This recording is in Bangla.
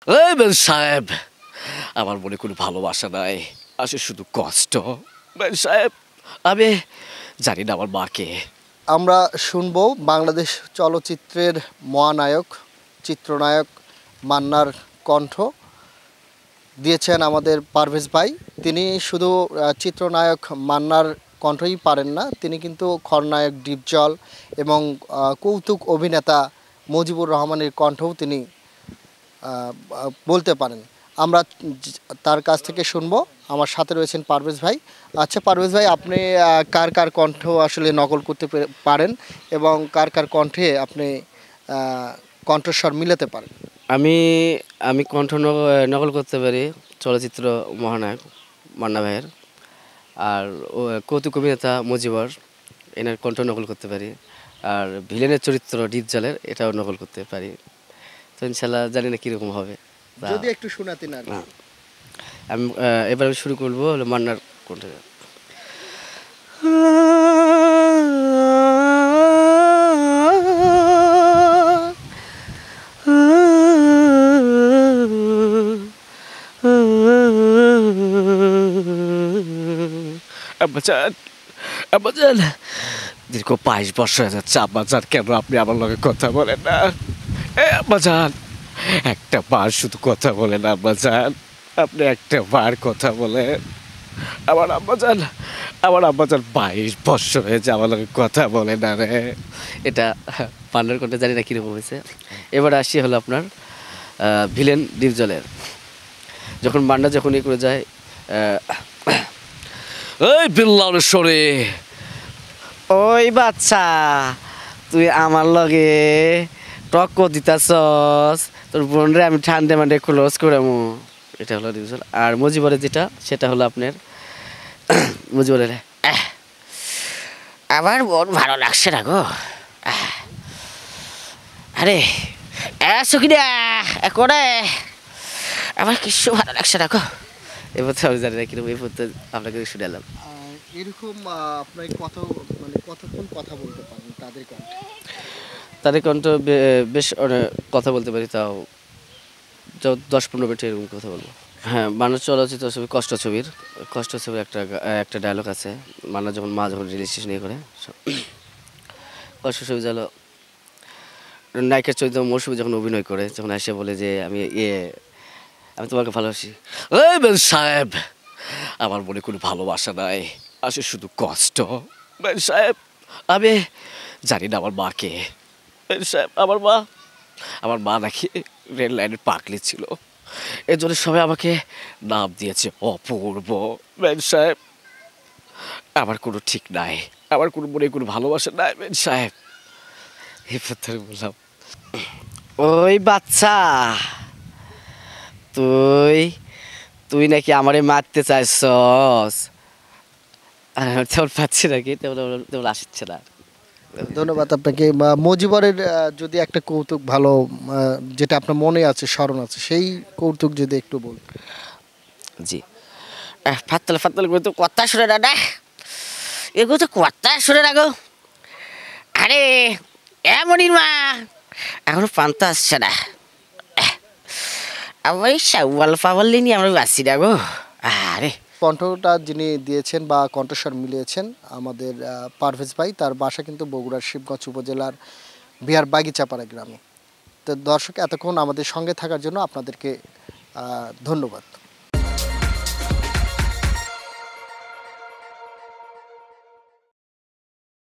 এই বেন সাহেব, আমার মনে কোনো ভালোবাসা নাই, আসে শুধু কষ্ট। বেন সাহেব, আমি জানি না আমার মাকে। আমরা শুনবো বাংলাদেশ চলচ্চিত্রের মহানায়ক চিত্রনায়ক মান্নার কণ্ঠ দিয়েছেন আমাদের পারভেজ ভাই। তিনি শুধু চিত্রনায়ক মান্নার কণ্ঠই পারেন না, তিনি কিন্তু খলনায়ক ডিপজল এবং কৌতুক অভিনেতা মুজিবুর রহমানের কণ্ঠও তিনি বলতে পারেন। আমরা তার কাছ থেকে শুনবো। আমার সাথে রয়েছেন পারভেজ ভাই। আচ্ছা পারভেজ ভাই, আপনি কার কার কণ্ঠ আসলে নকল করতে পারেন এবং কার কার কণ্ঠে আপনি কণ্ঠস্বর মিলাতে পারেন? আমি আমি কণ্ঠ নকল করতে পারি চলচ্চিত্র মহানায়ক মান্না ভাইয়ের, আর কৌতুক অভিনেতা মুজিবর এনার কণ্ঠ নকল করতে পারি, আর ভিলেনের চরিত্র ডিপজলের এটাও নকল করতে পারি। তো ইনশাল্লাহ জানি না কীরকম হবে, যদি একটু শোনাতেন আর কি। আমি এবার আমি শুরু করবো হলো মান্নার কণ্ঠে। আব্বাজান, আব্বাজান, দীর্ঘ 22 বছর হয়ে যাচ্ছে আব্বাজান, কেন আপনি আমার লগে কথা বলেন না? আব্বাজান, একটা বার শুধু কথা বলেন আব্বাজান, আপনি একটা বার কথা বলেন। আমার আব্বাজান, আমার আব্বাজান 22 বছর হয়েছে আমার লগে কথা বলে না রে। এটা মান্নার কণ্ঠে জানি না কীরকম হয়েছে। এবার আসি হলো আপনার ভিলেন ডিপজলের। যখন মান্না যখন ইয়ে করে যায়, এই বিল্লাহর সরে, ওই বাচ্চা তুই আমার লগে টক্ক দিতাছস, তোর বোন রে আমি ঠান্ডে মান্ডে ক্লোজ করে মু। এটা হলো ডিপজল। আর মুজিবরের যেটা সেটা হলো আপনার মুজিবরের আমার বোন ভালো লাগছে না গো, আরে সুখিনা করে আমার কিছু ভালো লাগছে না গো। এবার তো আমি জানি না কিরকম, এরপর তো আপনাকে শুনালাম। এরকম আপনার কতক্ষণ কথা বলতে পারেন তাদের কণ্ঠে? তাদের কণ্ঠ বেশ কথা বলতে পারি, তাও 10-15 মিনিট এরকম কথা বলবো। হ্যাঁ, মান্নার চলচ্চিত্র ছবি কষ্ট ছবির একটা ডায়লগ আছে। মান্না যখন রেজিস্ট্রেশন ইয়ে করে, কষ্ট ছবি হলো নায়িকার চরিত্র মৌসুমী যখন অভিনয় করে, যখন এসে বলে যে আমি তোমাকে ভালোবাসি। এই বেন সাহেব, আমার মনে কোনো ভালোবাসা নাই, আসে শুধু কষ্ট। বেন সাহেব, আমি জানি না আমার মাকে। বেন সাহেব, আমার মা নাকি রেল লাইনের পাগলি ছিল, এর জন্য সবাই আমাকে নাম দিয়েছে অপূর্ব। বেন সাহেব, আমার কোনো ঠিক নাই, আমার কোনো মনে কোনো ভালোবাসা নাই বেন সাহেব। এবার ধরে বললাম, ওই বাচ্চা তুই তুই নাকি আমারে মারতে চাইছস, তেমন পাচ্ছি নাকি, তেমন আসছে না। ধন্যবাদ আপনাকে। মুজিবরের যদি একটা কৌতুক ভালো যেটা আপনার মনে আছে, স্মরণ আছে, সেই কৌতুক যদি একটু বল। জি, ফাত্তল ফাত্তল করে তো কথা শুনে না, এগুলো তো কথা শুনে না গো। আরে এমনই মা এখনো পান্তা আসছে না, আমার সাওয়াল ফাওয়াল নিয়ে আমরা বাঁচি না গো। আরে কণ্ঠটা যিনি দিয়েছেন বা কণ্ঠস্বর মিলিয়েছেন আমাদের পারভেজ ভাই, তার বাসা কিন্তু বগুড়ার শিবগঞ্জ উপজেলার বিহার বাগিচাপাড়া গ্রামে। তো দর্শক, এতক্ষণ আমাদের সঙ্গে থাকার জন্য আপনাদেরকে ধন্যবাদ।